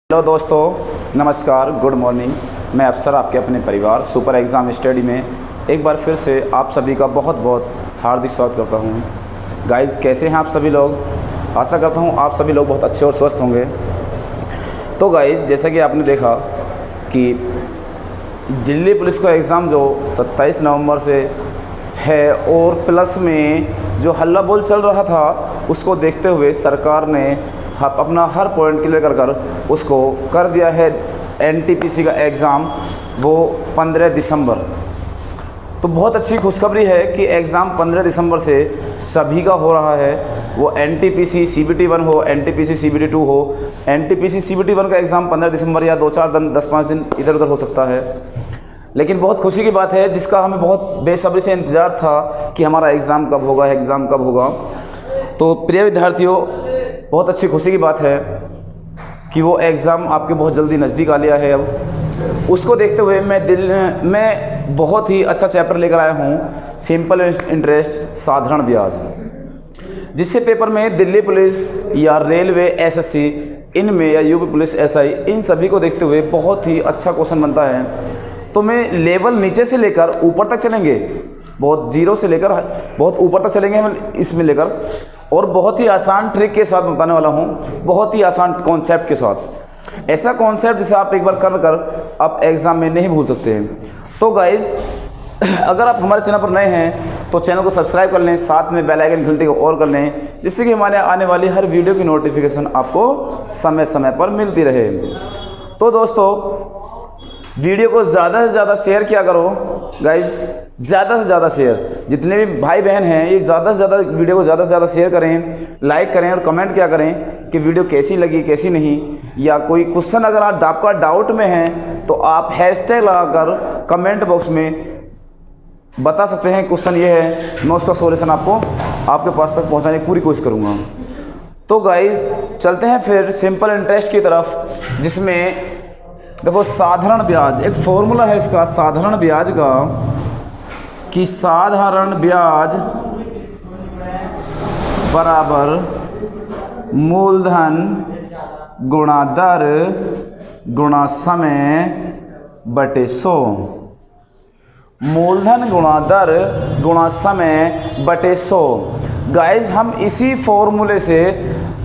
Hello दोस्तों, नमस्कार, good morning. मैं अफसर आपके अपने परिवार सुपर एग्ज़ाम स्टडी में एक बार फिर से आप सभी का बहुत बहुत हार्दिक स्वागत करता हूं। गाइज़, कैसे हैं आप सभी लोग? आशा करता हूं आप सभी लोग बहुत अच्छे और स्वस्थ होंगे। तो गाइज़, जैसा कि आपने देखा कि दिल्ली पुलिस का एग्ज़ाम जो 27 नवंबर से है और प्लस में जो हल्ला बोल चल रहा था उसको देखते हुए सरकार ने अपना हर पॉइंट क्लियर कर उसको कर दिया है एनटीपीसी का एग्ज़ाम, वो 15 दिसंबर। तो बहुत अच्छी खुशखबरी है कि एग्ज़ाम 15 दिसंबर से सभी का हो रहा है। वो एनटीपीसी CBT 1 हो, एनटीपीसी CBT 2 हो। एनटीपीसी CBT 1 का एग्ज़ाम 15 दिसंबर या 2-4 दिन 10-5 दिन इधर उधर हो सकता है, लेकिन बहुत खुशी की बात है जिसका हमें बहुत बेसब्री से इंतज़ार था कि हमारा एग्ज़ाम कब होगा, एग्ज़ाम कब होगा। तो प्रिय विद्यार्थियों, बहुत अच्छी खुशी की बात है कि वो एग्ज़ाम आपके बहुत जल्दी नज़दीक आ लिया है। अब उसको देखते हुए मैं बहुत ही अच्छा चैप्टर लेकर आया हूँ, सिंपल इंटरेस्ट साधारण ब्याज, जिससे पेपर में दिल्ली पुलिस या रेलवे SSC इनमें या यूपी पुलिस SI इन सभी को देखते हुए बहुत ही अच्छा क्वेश्चन बनता है। तो मैं लेवल नीचे से लेकर ऊपर तक चलेंगे, बहुत जीरो से लेकर बहुत ऊपर तक चलेंगे हम इसमें लेकर, और बहुत ही आसान ट्रिक के साथ बताने वाला हूँ, बहुत ही आसान कॉन्सेप्ट के साथ। ऐसा कॉन्सेप्ट जिसे आप एक बार कर आप एग्ज़ाम में नहीं भूल सकते हैं। तो गाइज़, अगर आप हमारे चैनल पर नए हैं तो चैनल को सब्सक्राइब कर लें, साथ में बेल आइकन घंटे को ऑन कर लें, जिससे कि हमारे आने वाली हर वीडियो की नोटिफिकेशन आपको समय समय पर मिलती रहे। तो दोस्तों, वीडियो को ज़्यादा से ज़्यादा शेयर किया करो गाइज़, ज़्यादा से ज़्यादा शेयर। जितने भी भाई बहन हैं ये ज़्यादा से ज़्यादा वीडियो को ज़्यादा से ज़्यादा शेयर करें, लाइक करें और कमेंट क्या करें कि वीडियो कैसी लगी कैसी नहीं, या कोई क्वेश्चन अगर आपका डाउट में है तो आप हैशटैग लगाकर कमेंट बॉक्स में बता सकते हैं क्वेश्चन ये है, मैं उसका सॉल्यूशन आपके पास तक पहुँचाने की पूरी कोशिश करूँगा। तो गाइज़, चलते हैं फिर सिंपल इंटरेस्ट की तरफ, जिसमें देखो साधारण ब्याज, एक फॉर्मूला है इसका साधारण ब्याज का कि साधारण ब्याज बराबर मूलधन गुणा दर गुणा समय बटे 100। मूलधन गुणा दर गुणा समय बटे 100। गाइज, हम इसी फॉर्मूले से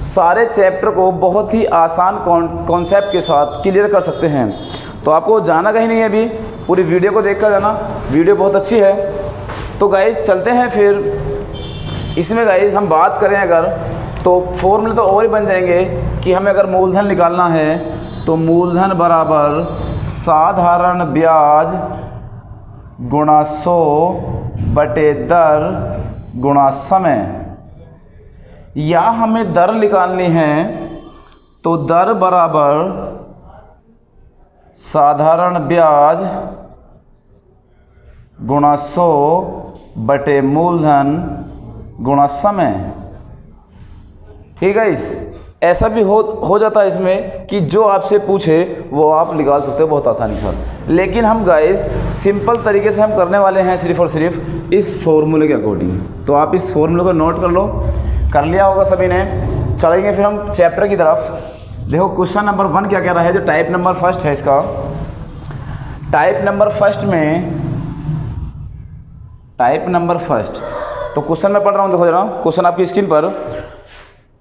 सारे चैप्टर को बहुत ही आसान कॉन्सेप्ट के साथ क्लियर कर सकते हैं। तो आपको जाना कहीं नहीं है, अभी पूरी वीडियो को देखकर जाना, वीडियो बहुत अच्छी है। तो गाइज़, चलते हैं फिर इसमें। गाइज़, हम बात करें अगर तो फॉर्मूले तो और ही बन जाएंगे कि हमें अगर मूलधन निकालना है तो मूलधन बराबर साधारण ब्याज गुणा 100 बटे दर गुणा समय, या हमें दर निकालनी है तो दर बराबर साधारण ब्याज गुणा 100 बटे मूलधन गुणा समय। ठीक है, ऐसा भी हो जाता है इसमें कि जो आपसे पूछे वो आप निकाल सकते हो बहुत आसानी के साथ। लेकिन हम गाइस सिंपल तरीके से हम करने वाले हैं सिर्फ और सिर्फ इस फॉर्मूले के अकॉर्डिंग। तो आप इस फॉर्मूले को नोट कर लो, कर लिया होगा सभी ने। चलेंगे फिर हम चैप्टर की तरफ। देखो क्वेश्चन नंबर 1 क्या कह रहा है, जो टाइप नंबर फर्स्ट है इसका। टाइप नंबर फर्स्ट तो क्वेश्चन मैं पढ़ रहा हूँ, देखो जरा क्वेश्चन आपकी स्क्रीन पर।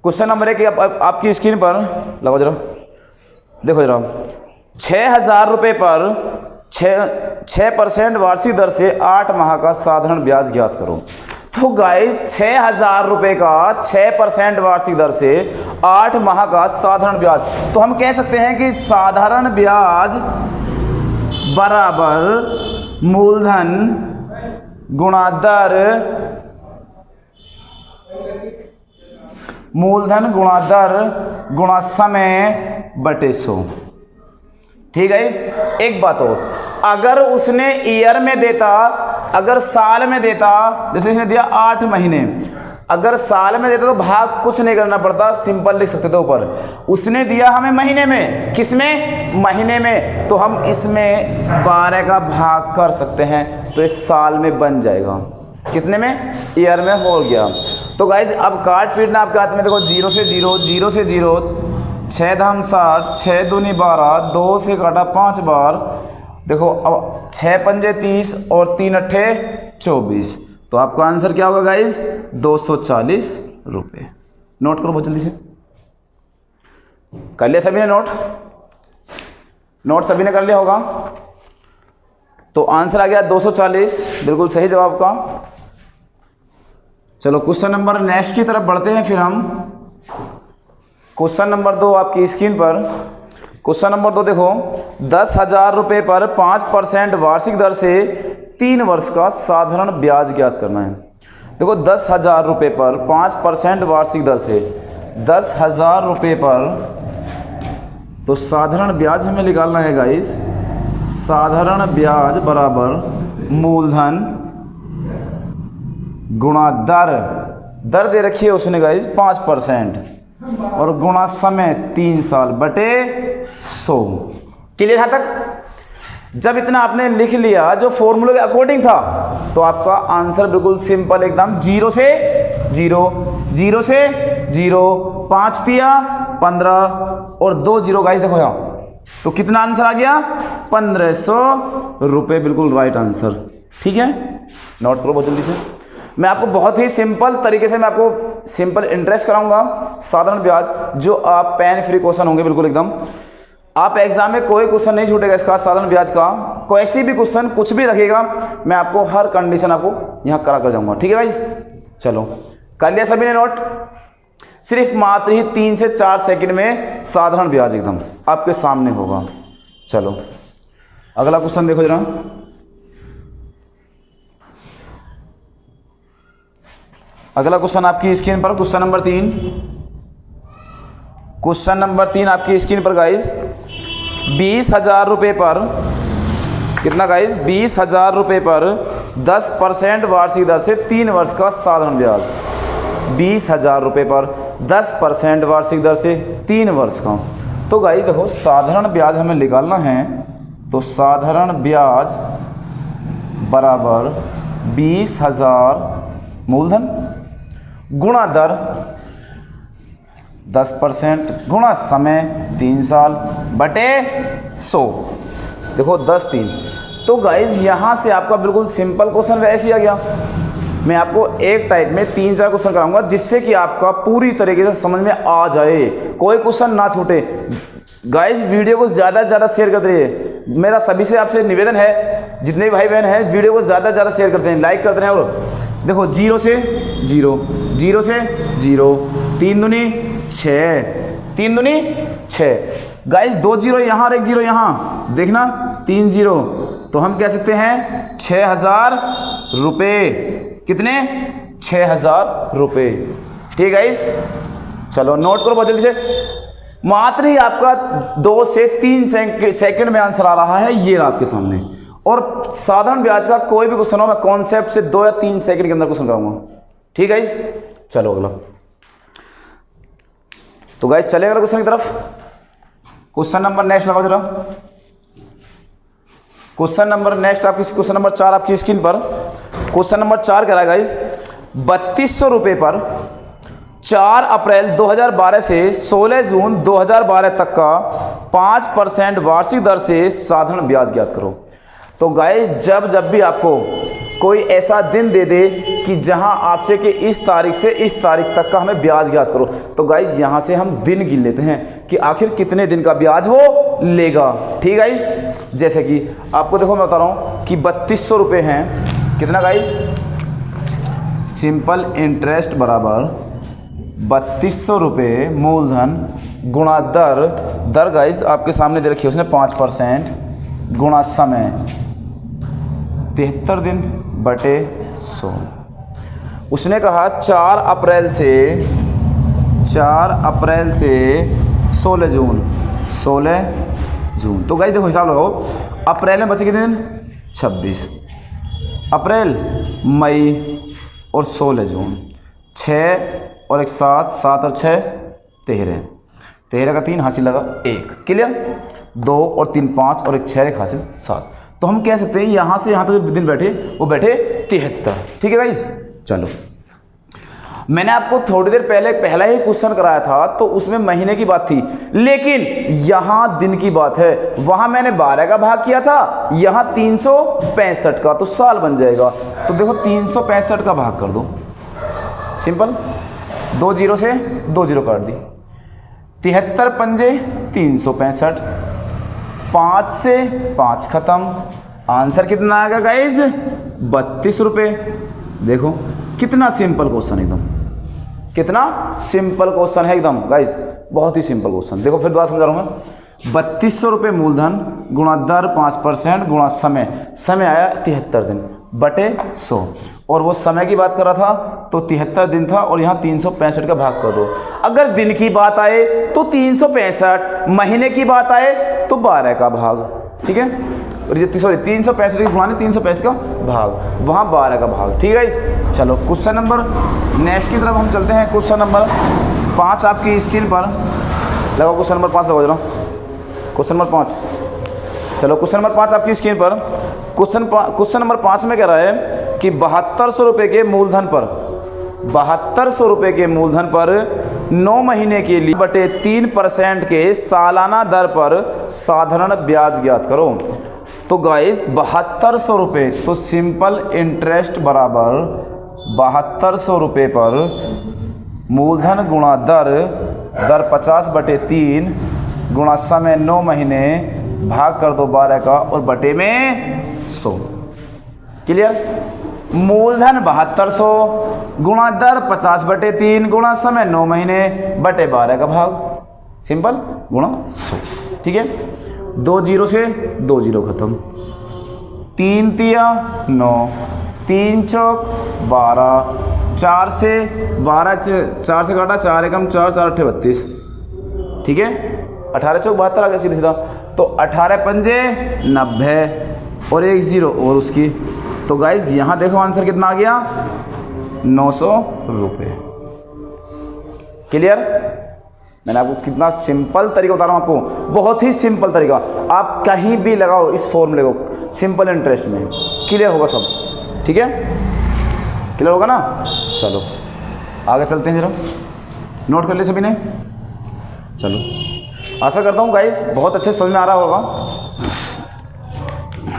क्वेश्चन नंबर 1 आपकी स्क्रीन पर लगाओ जरा, देखो जरा। 6,000 रुपये पर 6% वार्षिक दर से 8 माह का साधारण ब्याज ज्ञात करो। तो गाइस, 6,000 रुपये का 6% वार्षिक दर से 8 माह का साधारण ब्याज, तो हम कह सकते हैं कि साधारण ब्याज बराबर मूलधन गुणा दर गुणा समय बटे 100। ठीक है। एक बात और, अगर उसने ईयर में देता, अगर साल में देता, जैसे इसने दिया 8 महीने, अगर साल में देता तो भाग कुछ नहीं करना पड़ता, सिंपल लिख सकते थे ऊपर। उसने दिया हमें महीने में, किसमें? महीने में, तो हम इसमें 12 का भाग कर सकते हैं, तो इस साल में बन जाएगा। कितने में? ईयर में हो गया। तो गाइज अब काट पीटना आपके हाथ में, देखो 0 से 0, 0 से 0, 6 धाम 60, 6 दूनी 12, 2 से काटा 5 बार। देखो अब 6 पंजे 30 और 3 अट्ठे 24। तो आपका आंसर क्या होगा गाइज? 240 रुपये। नोट करो बहुत जल्दी से। कर लिया सभी ने नोट? नोट सभी ने कर लिया होगा। तो आंसर आ गया 240, बिल्कुल सही जवाब का। चलो क्वेश्चन नंबर नेक्स्ट की तरफ बढ़ते हैं फिर हम। क्वेश्चन नंबर 2 आपकी स्क्रीन पर। क्वेश्चन नंबर 2 देखो, 10,000 रुपये पर 5% वार्षिक दर से 3 वर्ष का साधारण ब्याज ज्ञात करना है। देखो 10,000 रुपये पर 5% वार्षिक दर से 10,000 रुपये पर, तो साधारण ब्याज हमें निकालना है गाइस। साधारण ब्याज बराबर मूलधन गुणा दर। दर दे रखी है उसने गाइस 5% और गुणा समय 3 साल बटे 100। क्लियर यहाँ तक? जब इतना आपने लिख लिया जो फॉर्मूले के अकॉर्डिंग था, तो आपका आंसर बिल्कुल सिंपल एकदम 0 से 0, 0 से 0, 5 दिया 15 और 2 0 गाइस देखो यहाँ। तो कितना आंसर आ गया? 1500 रुपये, बिल्कुल राइट आंसर। ठीक है, नोट करो बहुत जल्दी से। मैं आपको बहुत ही सिंपल तरीके से मैं आपको सिंपल इंटरेस्ट कराऊंगा। साधारण ब्याज जो आप पेन फ्री क्वेश्चन होंगे बिल्कुल एकदम। आप एग्जाम में कोई क्वेश्चन नहीं छूटेगा इसका, साधारण ब्याज का कोई भी क्वेश्चन कुछ भी रखेगा, मैं आपको हर कंडीशन आपको यहाँ करा कर जाऊंगा। ठीक है गाइस? चलो कर लिया सभी ने नोट? सिर्फ मात्र ही 3 से 4 सेकंड में साधारण ब्याज एकदम आपके सामने होगा। चलो अगला क्वेश्चन देखो जरा। अगला क्वेश्चन आपकी स्क्रीन पर, क्वेश्चन नंबर 3। क्वेश्चन नंबर 3 आपकी स्क्रीन पर गाइस। 20,000 रुपये पर कितना गाइस? 20,000 रुपये पर 10% वार्षिक दर से 3 वर्ष का साधारण ब्याज। 20,000 रुपये पर 10% वार्षिक दर से 3 वर्ष का। तो गाइस देखो साधारण ब्याज हमें निकालना है, तो साधारण ब्याज बराबर 20,000 मूलधन गुणा दर 10% गुणा समय 3 साल बटे 100। देखो 10 3। तो गाइज यहाँ से आपका बिल्कुल सिंपल क्वेश्चन वैसे ही आ गया। मैं आपको एक टाइप में 3-4 क्वेश्चन कराऊंगा जिससे कि आपका पूरी तरीके से समझ में आ जाए, कोई क्वेश्चन ना छूटे। गाइज वीडियो को ज़्यादा से ज़्यादा शेयर करते रहिए। मेरा सभी से आपसे निवेदन है, जितने भी भाई बहन हैं वीडियो को ज़्यादा से ज़्यादा शेयर करते हैं, लाइक करते हैं। और देखो 0 से 0, 0 से 0, 3 दूनी 6, 3 दूनी 6। गाइस 2 0 यहाँ और 1 0 यहाँ, देखना 3 0। तो हम कह सकते हैं 6,000 रुपये। कितने? 6,000 रुपये। ठीक गाइस? चलो नोट करो बहुत जल्दी से। मात्र ही आपका 2 से 3 सेकंड में आंसर आ रहा है, ये आपके सामने। और साधारण ब्याज का कोई भी क्वेश्चन हो, मैं कॉन्सेप्ट से 2 या 3 सेकंड के अंदर क्वेश्चन कराऊंगा। ठीक है गाइस? चलो अगला। तो गाइस चले अगला क्वेश्चन की तरफ। क्वेश्चन नंबर नेक्स्ट लगाओ जरा। क्वेश्चन नंबर नेक्स्ट आपकी क्वेश्चन नंबर 4 आपकी स्क्रीन पर। क्वेश्चन नंबर 4 कह रहा है गाइस, 3200 रुपये पर 4 अप्रैल 2012 से 16 जून 2012 तक का 5% वार्षिक दर से साधारण ब्याज ज्ञात करो। तो गाइस जब भी आपको कोई ऐसा दिन दे दे कि जहां आपसे कि इस तारीख से इस तारीख तक का हमें ब्याज ज्ञात करो, तो गाइस यहां से हम दिन गिन लेते हैं कि आखिर कितने दिन का ब्याज वो लेगा। ठीक है गाइस? जैसे कि आपको देखो मैं बता रहा हूं कि 3200 रुपये हैं। कितना गाइस? सिंपल इंटरेस्ट बराबर 3200 रुपये मूलधन गुणा दर। दर गाइस आपके सामने दे रखी है उसने 5% गुणा समय 73 दिन बटे 100। उसने कहा 4 अप्रैल से 16 जून। तो गाइस देखो हिसाब लगाओ, अप्रैल में बचे कितने दिन? 26। अप्रैल, मई और 16 जून। 6 और 1 7, 7 और 6 13। 13 का 3 हासिल लगा 1। क्लियर? 2 और 3 5 और 1 6 1 हासिल 7। तो हम कह सकते हैं यहाँ से यहाँ तक जो दिन बैठे वो बैठे 73। ठीक है गाइस? चलो मैंने आपको थोड़ी देर पहले पहला ही क्वेश्चन कराया था तो उसमें महीने की बात थी, लेकिन यहां दिन की बात है। वहां मैंने 12 का भाग किया था, यहां 365 का, तो साल बन जाएगा। तो देखो 365 का भाग कर दो, सिंपल, 2 जीरो से 2 जीरो काट दी, 73 पंजे 365, 5 से 5 खत्म, आंसर कितना आएगा गाइज? 32 रुपये। देखो कितना सिंपल क्वेश्चन, एकदम कितना सिंपल क्वेश्चन है एकदम गाइज, बहुत ही सिंपल क्वेश्चन। देखो फिर दोबारा समझा रहा हूँ मैं। 3200 रुपये मूलधन गुणा दर 5% गुणा समय, समय आया 73 दिन बटे 100, और वो समय की बात कर रहा था तो 73 दिन था, और यहाँ 365 का भाग कर दो। अगर दिन की बात आए तो 365, महीने की बात आए तो 12 का भाग, ठीक है, सॉरी 365 की गुणा 365 का भाग, वहाँ 12 का भाग, ठीक है। चलो क्वेश्चन नंबर नेक्स्ट की तरफ हम चलते हैं। क्वेश्चन नंबर 5 आपकी स्क्रीन पर लगाओ, क्वेश्चन नंबर 5 लगाओ जरा, क्वेश्चन नंबर 5। चलो क्वेश्चन नंबर 5 आपकी स्क्रीन पर। क्वेश्चन नंबर 5 में कह रहा है कि 7200 रुपये के मूलधन पर, 7200 रुपये के मूलधन पर 9 महीने के लिए बटे 3% के सालाना दर पर साधारण ब्याज ज्ञात करो। तो गाइस 7200 रुपये, तो सिंपल इंटरेस्ट बराबर 7200 रुपये पर मूलधन गुणा दर 50/3 गुणा समय 9 महीने भाग कर दो 12 का, और बटे में 100। क्लियर? मूलधन 7200 गुणा दर 50/3 गुणा समय 9 महीने बटे 12 का भाग, सिंपल, गुणा 100, ठीक है। 2 जीरो से 2 जीरो खत्म, 3 तिया 9, 3 चौक 12, 4 से 12 4 से काटा, 4 एकम 4, 4 अट्ठे 32, ठीक है। 18 चौक 72 आ गया सीधा सीधा, तो 18 पंजे 90 और 1 जीरो और उसकी, तो गाइज यहाँ देखो आंसर कितना आ गया? 900 रुपये। क्लियर? मैंने आपको कितना सिंपल तरीका बता रहा हूँ, आपको बहुत ही सिंपल तरीका, आप कहीं भी लगाओ इस फॉर्मूले को, सिंपल इंटरेस्ट में क्लियर होगा सब, ठीक है, क्लियर होगा ना। चलो आगे चलते हैं, जरा नोट कर ले सभी ने। चलो आशा करता हूँ गाइस बहुत अच्छे समझ में आ रहा होगा।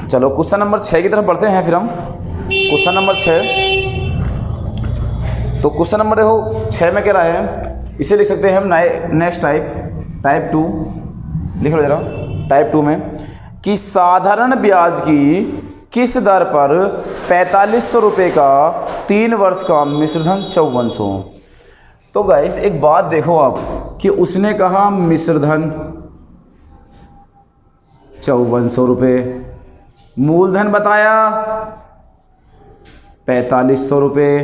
चलो क्वेश्चन नंबर 6 की तरफ बढ़ते हैं फिर हम। क्वेश्चन नंबर 6, तो क्वेश्चन नंबर देखो 6 में कह रहा है, इसे लिख सकते हैं हम नेक्स्ट टाइप 2, लिख लो जरा, टाइप 2 में कि साधारण ब्याज की किस दर पर 4500 रुपये का 3 वर्ष का मिश्रधन 5400। तो गाइस एक बात देखो आप कि उसने कहा मिश्रधन 5400 रुपये, मूलधन बताया 4500 रुपये,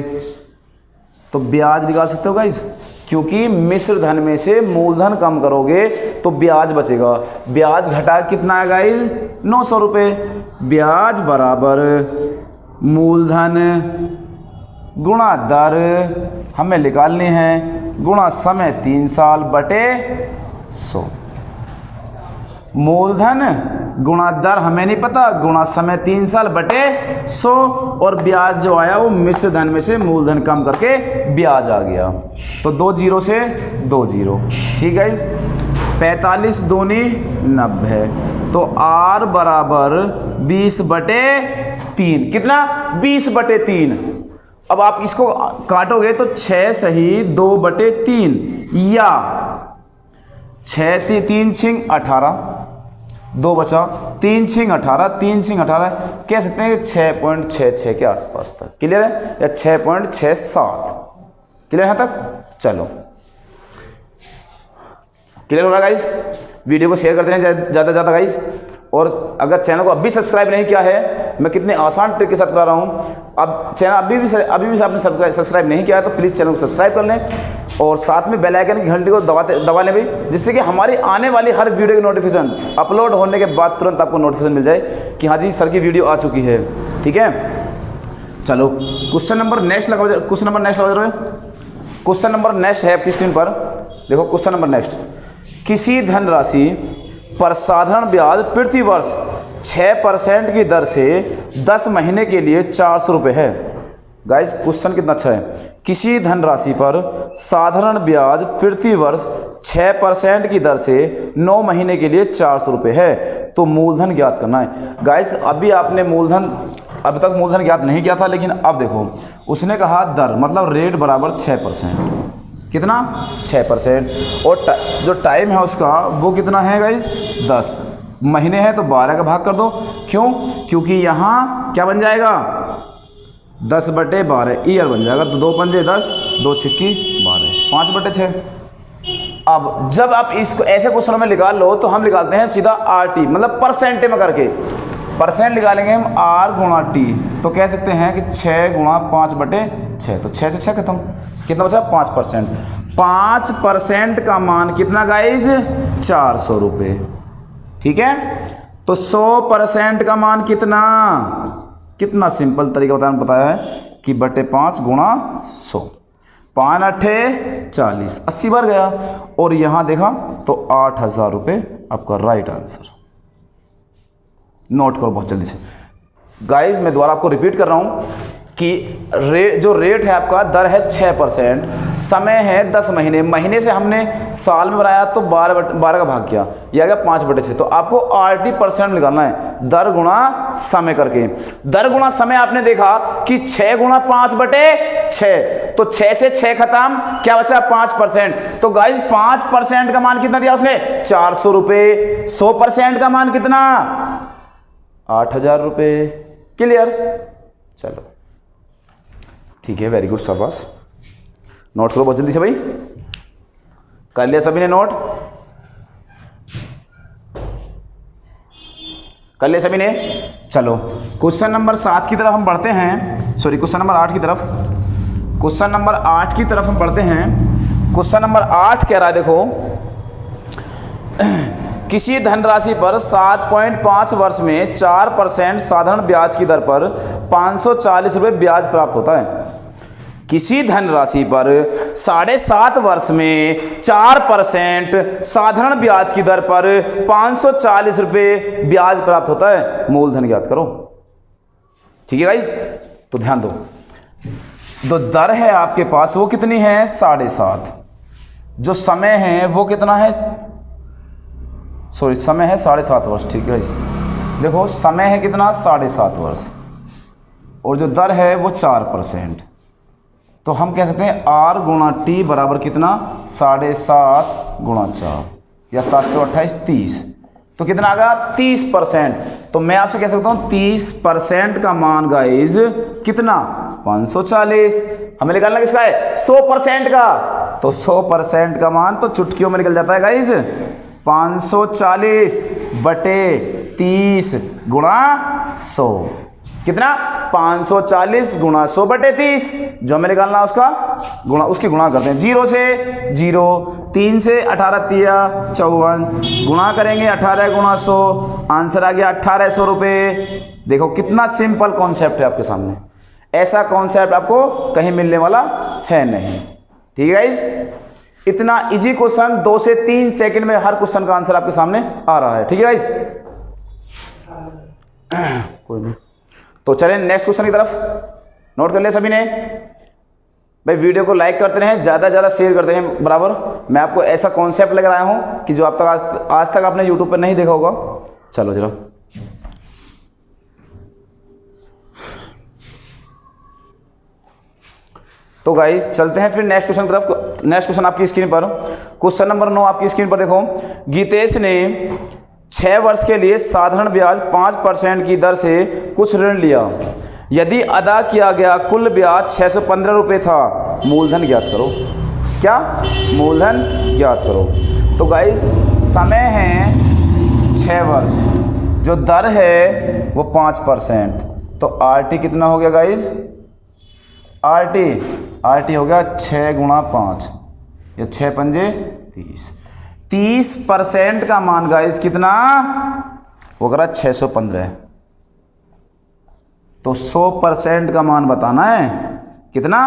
तो ब्याज निकाल सकते हो गाइस, क्योंकि मिश्र धन में से मूलधन कम करोगे तो ब्याज बचेगा। ब्याज घटा कितना है गाइस? 900 रुपये। ब्याज बराबर मूलधन गुणा दर हमें निकालनी है, गुणा समय 3 साल बटे 100। मूलधन गुणा दर हमें नहीं पता, गुणा समय 3 साल बटे 100, और ब्याज जो आया वो मिश्र धन में से मूलधन कम करके ब्याज आ गया। तो 2 जीरो से 2 जीरो, ठीक है। 45 दूनी 90, तो R बराबर 20/3, कितना? 20/3। अब आप इसको काटोगे तो 6 सही 2/3, या 6 3 छिंग 18, 2 बचा, 3 छिंग 18, 3 छिंग 18, कह सकते हैं 6.66 के आसपास तक। क्लियर है? या 6.67, क्लियर यहाँ तक? चलो क्लियर हो रहा गाइस? वीडियो को शेयर करते हैं ज़्यादा से ज़्यादा गाइस, और अगर चैनल को अभी सब्सक्राइब नहीं किया है, मैं कितने आसान ट्रिक के साथ करा रहा हूँ। अब चैनल अभी भी आपने सब्सक्राइब नहीं किया है तो प्लीज़ चैनल को सब्सक्राइब कर लें, और साथ में बेल आइकन की घंटी को दबा लें भी, जिससे कि हमारी आने वाली हर वीडियो की नोटिफिकेशन अपलोड होने के बाद तुरंत आपको नोटिफिकेशन मिल जाए कि हाँ जी सर की वीडियो आ चुकी है, ठीक है। चलो क्वेश्चन नंबर नेक्स्ट लगाओ, क्वेश्चन नंबर नेक्स्ट लगाओ जरूर। क्वेश्चन नंबर नेक्स्ट है आपकी स्क्रीन पर, देखो क्वेश्चन नंबर नेक्स्ट। किसी धनराशि पर साधारण ब्याज प्रति वर्ष 6% की दर से 10 महीने के लिए 400 रुपये है। गाइज क्वेश्चन कितना अच्छा है। किसी धनराशि पर साधारण ब्याज प्रति वर्ष 6% की दर से 9 महीने के लिए 400 रुपये है, तो मूलधन ज्ञात करना है। गाइज अभी आपने अभी तक मूलधन ज्ञात नहीं किया था, लेकिन अब देखो उसने कहा दर मतलब रेट बराबर 6%। कितना? 6%। और जो टाइम है उसका वो कितना है गाइज? 10 महीने है, तो 12 का भाग कर दो। क्यों? क्योंकि यहाँ क्या बन जाएगा? 10/12 ईयर बन जाएगा। तो 2 पंजे 10, 2 छिक्की 12, 5/6। अब जब आप इसको ऐसे क्वेश्चनों में निकाल लो तो हम निकालते हैं सीधा RT, मतलब परसेंट में करके परसेंट निकालेंगे हम R गुणा T। तो कह सकते हैं कि 6 गुणा 5/6, तो 6 से 6 खत्म। कितना बचा? 5%। 5% का मान कितना गाइज? 400 रुपये। ठीक है, तो 100% का मान कितना? कितना सिंपल तरीका बताया है कि /5 गुणा 100। 5 8 40, 80 बार गया। और यहाँ देखा तो 8000 रुपये आपका राइट आंसर। नोट करो बहुत जल्दी से गाइज। मैं दोबारा आपको रिपीट कर रहा हूँ कि जो रेट है आपका, दर है 6%, समय है 10 महीने। महीने से हमने साल में बनाया तो 12 का भाग किया, यह आ गया 5/6। तो आपको RT% निकालना है, दर गुणा समय करके। दर गुणा समय आपने देखा कि 6 गुणा 5/6, तो 6 से 6 खत्म, क्या बचा? 5%। तो गाइज 5% का मान कितना दिया उसने? 400 रुपये। 100% का मान कितना? 8000 रुपये। क्लियर? चलो ठीक है, वेरी गुड, शाबाश। नोट करो बहुत जल्दी से भाई। कर लिया सभी ने नोट? कर लिया सभी ने? चलो क्वेश्चन नंबर 7 की तरफ हम बढ़ते हैं। सॉरी, क्वेश्चन नंबर 8 की तरफ। क्वेश्चन नंबर 8 की तरफ हम बढ़ते हैं। क्वेश्चन नंबर 8 कह रहा है, देखो किसी धनराशि पर 7.5 वर्ष में 4% साधारण ब्याज की दर पर 540 रुपये ब्याज प्राप्त होता है। किसी धनराशि पर 7.5 वर्ष में 4% साधारण ब्याज की दर पर 540 रुपये ब्याज प्राप्त होता है, मूलधन ज्ञात करो। ठीक है गाइज, तो ध्यान दो। जो दर है आपके पास वो कितनी है? 7.5। जो समय है वो कितना है? सॉरी, समय है 7.5 वर्ष। ठीक है गाइज, देखो समय है कितना? 7.5 वर्ष। और जो दर है वो 4%। तो हम कह सकते हैं R गुणा T बराबर कितना? 7.5 गुणा 4 या 7 × 28 30। तो कितना आ गया? 30%। तो मैं आपसे कह सकता हूँ 30% का मान गाइज कितना? 540। हमें निकालना किसका है? 100% का। तो 100% का मान तो चुटकियों में निकल जाता है गाइज। 540/30 गुणा 100 कितना? 540 गुणा 100/30। जो हमें निकालना है उसका गुणा, उसकी गुणा करते हैं। 0 से 0, 3 से 18 तिया 54, गुणा करेंगे 18 गुणा 100, आंसर आ गया 1800 रुपये। देखो कितना सिंपल कॉन्सेप्ट है आपके सामने। ऐसा कॉन्सेप्ट आपको कहीं मिलने वाला है नहीं। ठीक है गाइज, इतना इजी क्वेश्चन 2 से 3 सेकंड में हर क्वेश्चन का आंसर आपके सामने आ रहा है। ठीक है गाइज, कोई नहीं। तो चलें नेक्स्ट क्वेश्चन की तरफ। नोट कर ले सभी ने भाई। वीडियो को लाइक करते रहें, ज़्यादा से ज़्यादा शेयर करते हैं बराबर। मैं आपको ऐसा कॉन्सेप्ट लेकर आया हूं कि जो आप तक आज तक आपने यूट्यूब पर नहीं देखा होगा। चलो चलो, तो गाइस चलते हैं फिर नेक्स्ट क्वेश्चन की तरफ। नेक्स्ट क्वेश्चन आपकी स्क्रीन पर, क्वेश्चन नंबर 9 आपकी स्क्रीन पर देखो। गीतेश ने 6 वर्ष के लिए साधारण ब्याज 5% की दर से कुछ ऋण लिया। यदि अदा किया गया कुल ब्याज 615 रुपये था, मूलधन ज्ञात करो। क्या? मूलधन ज्ञात करो। तो गाइस समय है 6 वर्ष, जो दर है वो 5%। तो RT कितना हो गया गाइस? RT हो गया 6 गुणा 5 या 6 पंजे 30। 30% का मान गाइस कितना? वो करा 615। तो 100% का मान बताना है। कितना?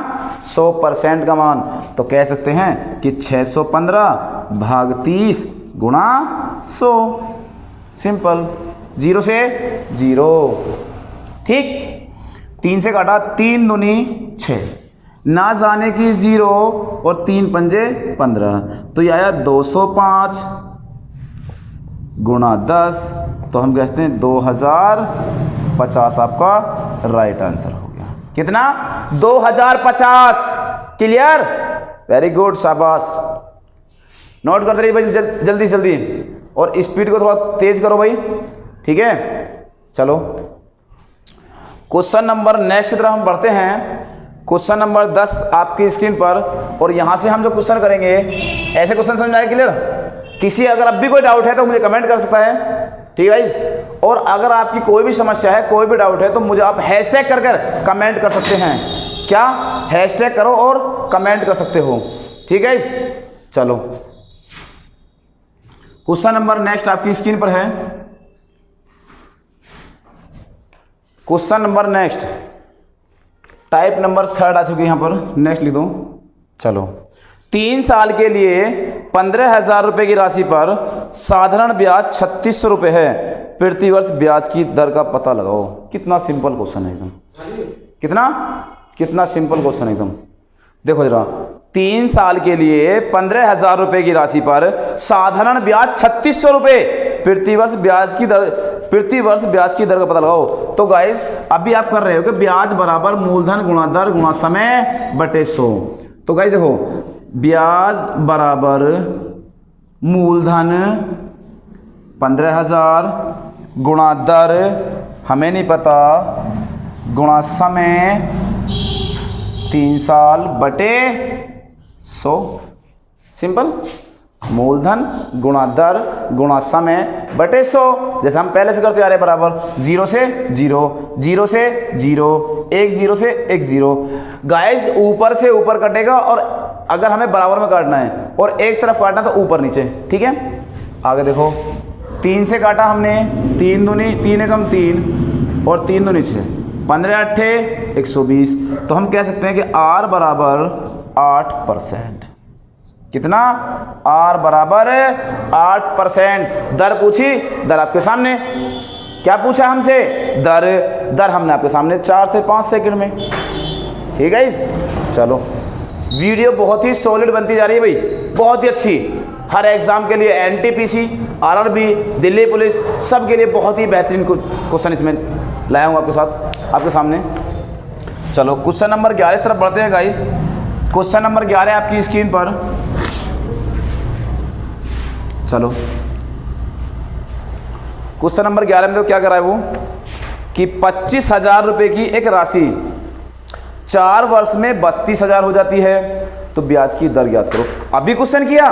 100% का मान। तो कह सकते हैं कि 615 भाग 30 गुणा 100। सिंपल, 0 से 0। ठीक, 3 से काटा, 3 दूनी 6, ना जाने की 0 और 3 पंजे 15, तो ये आया 205 गुणा 10, तो हम कहते हैं 2050 आपका राइट आंसर हो गया। कितना? 2050। क्लियर? वेरी गुड, शाबाश। नोट करते रहिए भाई, जल्दी जल्दी, और स्पीड को थोड़ा तेज करो भाई, ठीक है। चलो क्वेश्चन नंबर नेक्स्ट तरफ हम बढ़ते हैं। क्वेश्चन नंबर 10 आपकी स्क्रीन पर, और यहां से हम जो क्वेश्चन करेंगे, ऐसे क्वेश्चन समझ में आए? क्लियर? किसी अगर अब भी कोई डाउट है तो मुझे कमेंट कर सकता है, ठीक है गाइस। और अगर आपकी कोई भी समस्या है, कोई भी डाउट है, तो मुझे आप हैशटैग कर कर कमेंट कर सकते हैं। क्या? हैशटैग करो और कमेंट कर सकते हो, ठीक है गाइस। चलो क्वेश्चन नंबर नेक्स्ट आपकी स्क्रीन पर है। Question number next type number 3 आ चुकी है, यहां पर नेक्स्ट लिख दो। चलो, 3 साल के लिए 15,000 रुपये की राशि पर साधारण ब्याज 3600 रुपये है, प्रतिवर्ष ब्याज की दर का पता लगाओ। कितना सिंपल क्वेश्चन है एकदम। कितना सिंपल क्वेश्चन है एकदम। देखो जरा, 3 साल के लिए 15,000 रुपये की राशि पर साधारण ब्याज 3600 रुपये, प्रतिवर्ष ब्याज की दर का पता लगाओ। तो गाइस अभी आप कर रहे हो कि ब्याज बराबर मूलधन गुणा दर गुणा समय बटे 100। तो गाइस देखो, ब्याज बराबर मूलधन 15,000 गुणा दर हमें नहीं पता, गुणा समय 3 साल बटे 100। सिंपल। मूलधन गुणा दर गुणा समय बटे 100, जैसे हम पहले से करते आ रहे हैं, बराबर 0 से 0, 0 से 0, 1 0 से 1 0। गाइस ऊपर से ऊपर कटेगा, और अगर हमें बराबर में काटना है और एक तरफ काटना तो ऊपर नीचे, ठीक है। आगे देखो, 3 से काटा हमने, 3 दूनी 3 एकम 3 और 3 दूनी 6, 15 अट्ठे 120। तो हम कह सकते हैं कि R बराबर 8%। कितना? R बराबर 8%। दर पूछी, दर आपके सामने। क्या पूछा हमसे? दर हमने आपके सामने 4 से 5 सेकंड में, ठीक है। चलो, वीडियो बहुत ही सॉलिड बनती जा रही है भाई, बहुत ही अच्छी। हर एग्जाम के लिए, NTPC, RRB, दिल्ली पुलिस, सब के लिए बहुत ही बेहतरीन क्वेश्चन इसमें लाया हूँ आपके सामने। चलो क्वेश्चन नंबर 11 तरफ बढ़ते हैं गाइस। क्वेश्चन नंबर 11 आपकी स्क्रीन पर। चलो क्वेश्चन नंबर 11 में तो क्या करा है वो कि 25,000 रुपये की एक राशि 4 वर्ष में 32,000 हो जाती है, तो ब्याज की दर ज्ञात करो। अभी क्वेश्चन किया,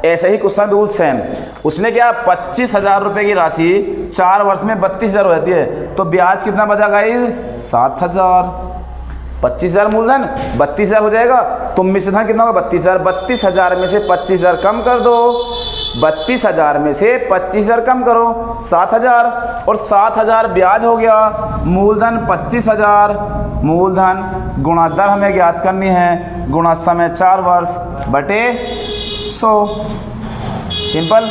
ऐसे ही क्वेश्चन बिल्कुल सेम। उसने क्या, 25,000 रुपये की राशि 4 वर्ष में 32,000 हो जाती है, तो ब्याज कितना बचा गाइस? 7,000। 25,000 मूलधन, 32,000 हो जाएगा, तो मिश्र धन कितना होगा? 32,000। 32,000 में से 25,000 कम कर दो, 32,000 में से 25,000 कम करो, 7,000, और 7,000 ब्याज हो गया। मूलधन 25,000, मूलधन गुणा दर हमें ज्ञात करनी है, गुणा समय 4 वर्ष बटे 100। सिंपल।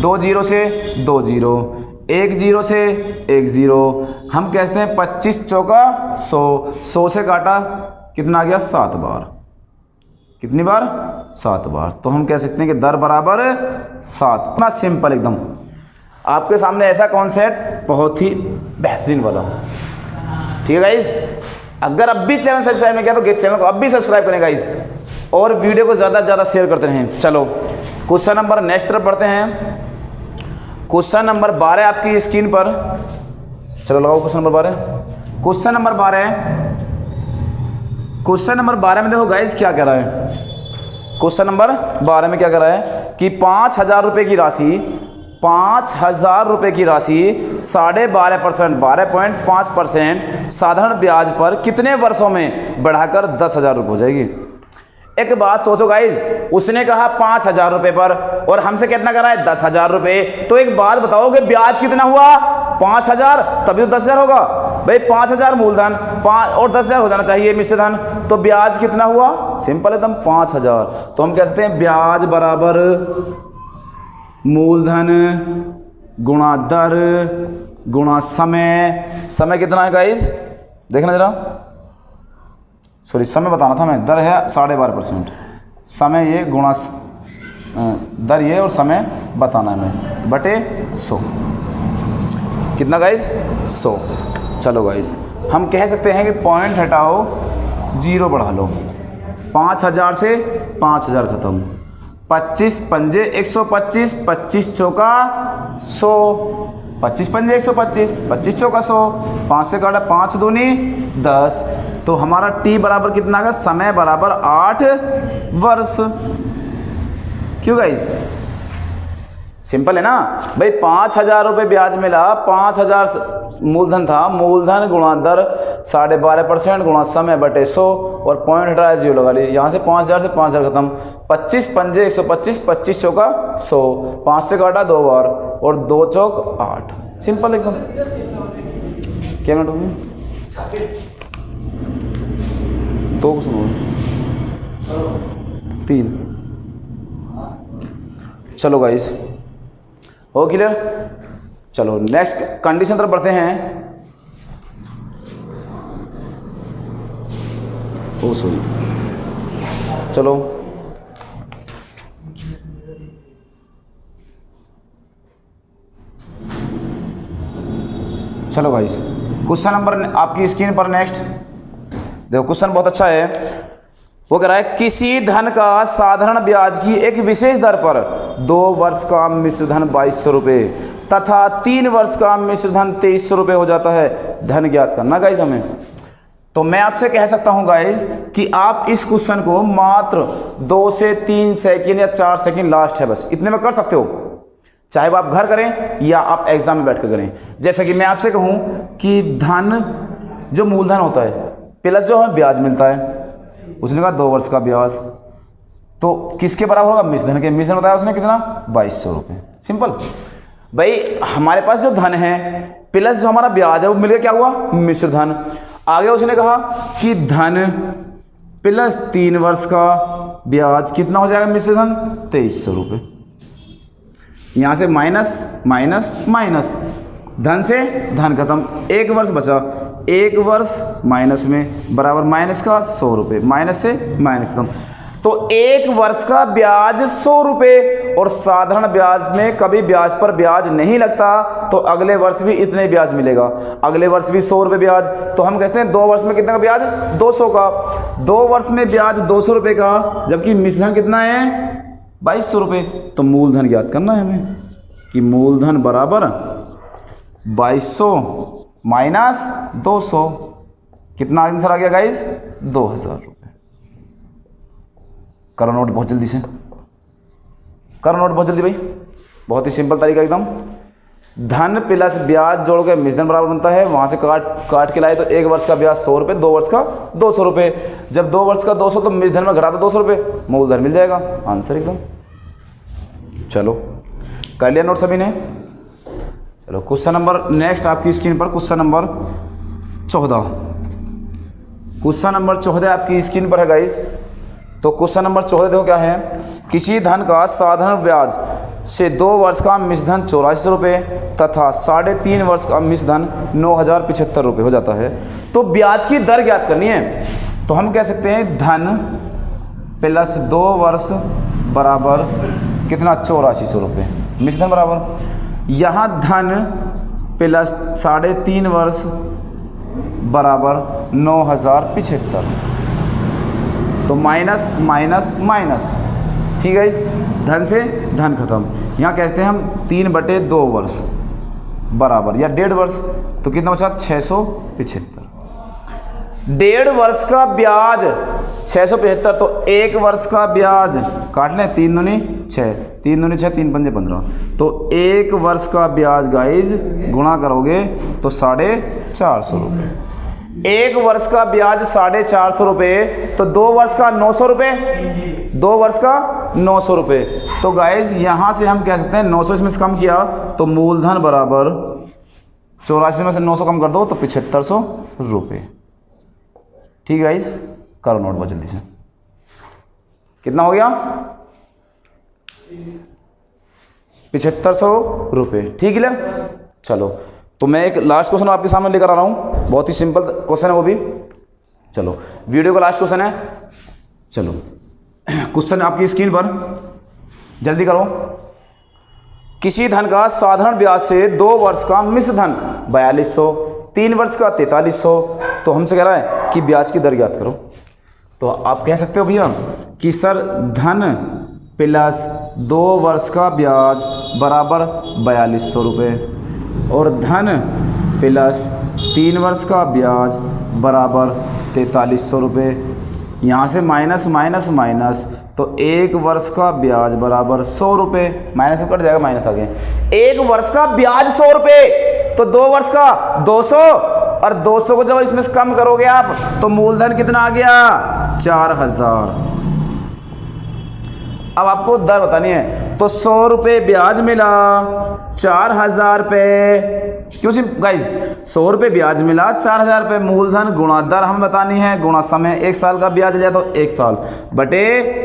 2 0 से 2 0, 1 0 से 1 0। हम कहते हैं 25 चौका 100, 100 से काटा कितना आ गया? 7 बार। कितनी बार? 7 बार। तो हम कह सकते हैं कि दर बराबर 7। इतना सिंपल एकदम। आपके सामने ऐसा कॉन्सेप्ट बहुत ही बेहतरीन वाला, ठीक है गाइज। अगर अब भी चैनल सब्सक्राइब नहीं किया तो चैनल को अब भी सब्सक्राइब करें गाइज, और वीडियो को ज़्यादा से ज़्यादा शेयर करते रहें। चलो क्वेश्चन नंबर नेक्स्ट तरफ बढ़ते हैं। क्वेश्चन नंबर 12 आपकी स्क्रीन पर। चलो लगाओ question number 12। Question number 12, question number 12 में देखो गाइस क्या कह रहा है। क्वेश्चन नंबर 12 में क्या कह रहा है कि 5,000 रुपये की राशि 5,000 रुपये की राशि 12.5%, 12.5% साधारण ब्याज पर कितने वर्षों में बढ़ाकर 10,000 रुपये हो जाएगी। एक बात सोचो गाइज, उसने कहा 5,000 रुपये पर और हमसे कितना करा है? 10,000 रुपये। तो एक बात बताओ कि ब्याज कितना हुआ? 5,000, तभी तो 10,000 होगा भाई। 5,000 मूलधन, 5 और 10,000 हो जाना चाहिए मिश्र धन, तो ब्याज कितना हुआ? सिंपल एकदम 5,000। तो हम कह सकते हैं ब्याज बराबर मूलधन गुणा दर गुणा समय। समय कितना है गाइज? देखना जरा, सॉरी समय बताना था मैं, दर है 12.5%, समय ये गुणा दर ये और समय बताना है मैं, बटे 100 कितना गाइज 100। चलो गाइज हम कह सकते हैं कि पॉइंट हटाओ 0 बढ़ा लो, 5000 से 5000 खत्म, 25 पंजे 125, 25 चौका 100, 25 पंजे 125, 25 चौका 100, 5 से काटा 5 दूनी 10, तो हमारा टी बराबर कितना आ गया, समय बराबर 8 वर्ष। क्यों गाइस, सिंपल है ना भाई। 5000 रुपये ब्याज मिला, 5000 मूलधन था, मूलधन गुणा दर 12.5% गुणा समय बटे 100 और पॉइंट हटाया 0 लगा लिए। यहाँ से 5000 से 5000 खत्म, 25 पंजे 125, 25 चौका 100, 5 से काटा 2 बार और 2 चौक 8, सिंपल एकदम। क्या मिनट होगी 2 को सुनो 3। चलो गाइस हो क्लियर। चलो नेक्स्ट कंडीशन तरफ बढ़ते हैं। ओ सॉरी, चलो चलो गाइस क्वेश्चन नंबर आपकी स्क्रीन पर नेक्स्ट देखो, क्वेश्चन बहुत अच्छा है। वो कह रहा है किसी धन का साधारण ब्याज की एक विशेष दर पर 2 वर्ष का मिश्र धन 2200 रुपये तथा 3 वर्ष का मिश्र धन 2300 रुपये हो जाता है, धन ज्ञात करना गाइज हमें। तो मैं आपसे कह सकता हूं गाइज कि आप इस क्वेश्चन को मात्र 2 से 3 सेकंड या 4 सेकंड लास्ट है बस, इतने में कर सकते हो, चाहे वो आप घर करें या आप एग्जाम में बैठ कर करें। जैसे कि मैं आपसे कहूं कि धन जो मूलधन होता है प्लस जो हमें ब्याज मिलता है, उसने कहा 2 वर्ष का ब्याज, तो किसके बराबर होगा, मिश्र धन के। मिश्र धन बताया उसने कितना, 2200 रुपये। सिंपल भाई, हमारे पास जो धन है प्लस जो हमारा ब्याज है वो मिलकर क्या हुआ, मिश्र धन। आगे उसने कहा कि धन प्लस 3 वर्ष का ब्याज कितना हो जाएगा, मिश्र धन 2300 रुपये। यहाँ से माइनस माइनस माइनस, धन से धन खत्म, 1 वर्ष बचा, 1 वर्ष माइनस में बराबर माइनस का 100 रुपये, माइनस से माइनस खत्म। तो 1 वर्ष का ब्याज 100 रुपये, और साधारण ब्याज में कभी ब्याज पर ब्याज नहीं लगता, तो अगले वर्ष भी इतने ब्याज मिलेगा, अगले वर्ष भी 100 रुपये ब्याज। तो हम कहते हैं 2 वर्ष में कितना का ब्याज, 200 का। 2 वर्ष में ब्याज 200 रुपये का, जबकि मिश्र धन कितना है, 2200 रुपये। तो मूलधन ज्ञात करना है हमें कि मूलधन बराबर 2200 माइनस 200, कितना आंसर आ गया गाइस, 2000 रुपये। करो नोट बहुत जल्दी से, करो नोट बहुत जल्दी भाई, बहुत ही सिंपल तरीका एकदम। धन प्लस ब्याज जोड़ के मिश्र धन बराबर बनता है, वहां से काट के लाए तो 1 वर्ष का ब्याज 100 रुपये, 2 वर्ष का 200 रुपये। जब 2 वर्ष का 200 तो मिश्र धन में घटा दो 200 रुपये, मूलधन मिल जाएगा, आंसर एकदम। चलो कर लिया नोट सभी ने। चलो क्वेश्चन नंबर नेक्स्ट आपकी स्क्रीन पर क्वेश्चन नंबर 14। क्वेश्चन नंबर 14 आपकी स्क्रीन पर है गाइस। तो क्वेश्चन नंबर 14 देखो क्या है, किसी धन का साधारण ब्याज से 2 वर्ष का मिश्र धन 8400 रुपये तथा 3.5 वर्ष का मिश्र धन 9075 रुपये हो जाता है। तो ब्याज की दर ज्ञात करनी है, तो हम कह सकते हैं धन प्लस 2 वर्ष बराबर कितना, 8400 रुपये, मिश्र धन बराबर, यहाँ धन प्लस 3.5 वर्ष बराबर 9075, तो माइनस माइनस माइनस, ठीक है। इस धन से धन खत्म, यहाँ कहते हैं हम 3/2 वर्ष बराबर या 1.5 वर्ष, तो कितना बचा, 675। 1.5 वर्ष का ब्याज 675, तो 1 वर्ष का ब्याज काट लें, 3 दूनी 6, 3 दूनी 6, 3 पंजे 15, तो 1 वर्ष का ब्याज गाइज गुणा करोगे तो 450 रुपये। 1 वर्ष का ब्याज 450 रुपये, तो 2 वर्ष का 900 रुपये, 2 वर्ष का 900 रुपये। तो गाइज यहाँ से हम कह सकते हैं 900 इसमें से कम किया तो मूलधन बराबर 84 में से 900 कम कर दो तो 7500 रुपये, ठीक है गाइज। करो नोट बहुत जल्दी से, कितना हो गया, 7500 रुपये, ठीक है। चलो तो मैं एक लास्ट क्वेश्चन आपके सामने लेकर आ रहा हूँ, बहुत ही सिंपल क्वेश्चन है वो भी। चलो वीडियो का लास्ट क्वेश्चन है, चलो क्वेश्चन आपकी स्क्रीन पर, जल्दी करो। किसी धन का साधारण ब्याज से 2 वर्ष का मिश्र धन 4200, 3 वर्ष का 4300, तो हमसे कह रहा है कि ब्याज की दर ज्ञात करो। तो आप कह सकते हो भैया कि सर धन प्लस 2 वर्ष का ब्याज बराबर 4200 रुपये और धन प्लस 3 वर्ष का ब्याज बराबर 4300 रुपये। यहाँ से माइनस माइनस माइनस, तो 1 वर्ष का ब्याज बराबर 100 रुपये, माइनस कट जाएगा, माइनस आ गया। 1 वर्ष का ब्याज 100 रुपये, तो 2 वर्ष का 200, और 200 को जब इसमें से कम करोगे आप तो मूलधन कितना आ गया 4000। अब आपको दर बतानी है, तो 100 रुपये ब्याज मिला, 4000 रुपये, क्यों सी गाइज 100 रुपये ब्याज मिला, 4000 रुपये मूलधन गुणा दर हमें बतानी है, गुणा समय, 1 साल का ब्याज लिया तो 1 साल बटे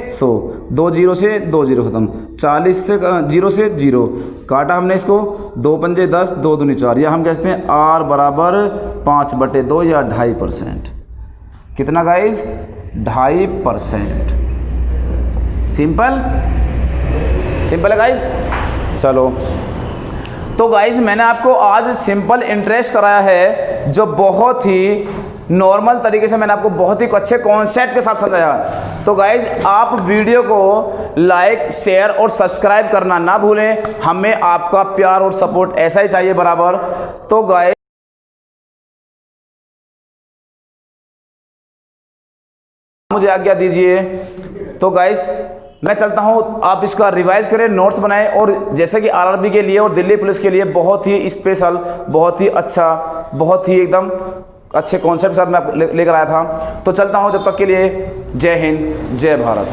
100, 2 जीरो से 2 जीरो खत्म, 40 से 0 से 0 काटा हमने इसको, 2 पंजे 10, 2 दूनी 4, या हम कहते हैं R बराबर 5/2 या 2.5%। कितना गाइज 2.5%। सिंपल सिंपल है गाइज। चलो तो गाइज मैंने आपको आज सिंपल इंटरेस्ट कराया है, जो बहुत ही नॉर्मल तरीके से मैंने आपको बहुत ही अच्छे कॉन्सेप्ट के साथ समझाया। तो गाइज आप वीडियो को लाइक, शेयर और सब्सक्राइब करना ना भूलें, हमें आपका प्यार और सपोर्ट ऐसा ही चाहिए बराबर। तो गाइज मुझे आज्ञा दीजिए। तो गाइज मैं चलता हूँ, आप इसका रिवाइज करें, नोट्स बनाएं, और जैसे कि आरआरबी के लिए और दिल्ली पुलिस के लिए बहुत ही स्पेशल, बहुत ही अच्छा, बहुत ही एकदम अच्छे कॉन्सेप्ट के साथ मैं लेकर आया था। तो चलता हूँ, जब तक के लिए जय हिंद, जय भारत।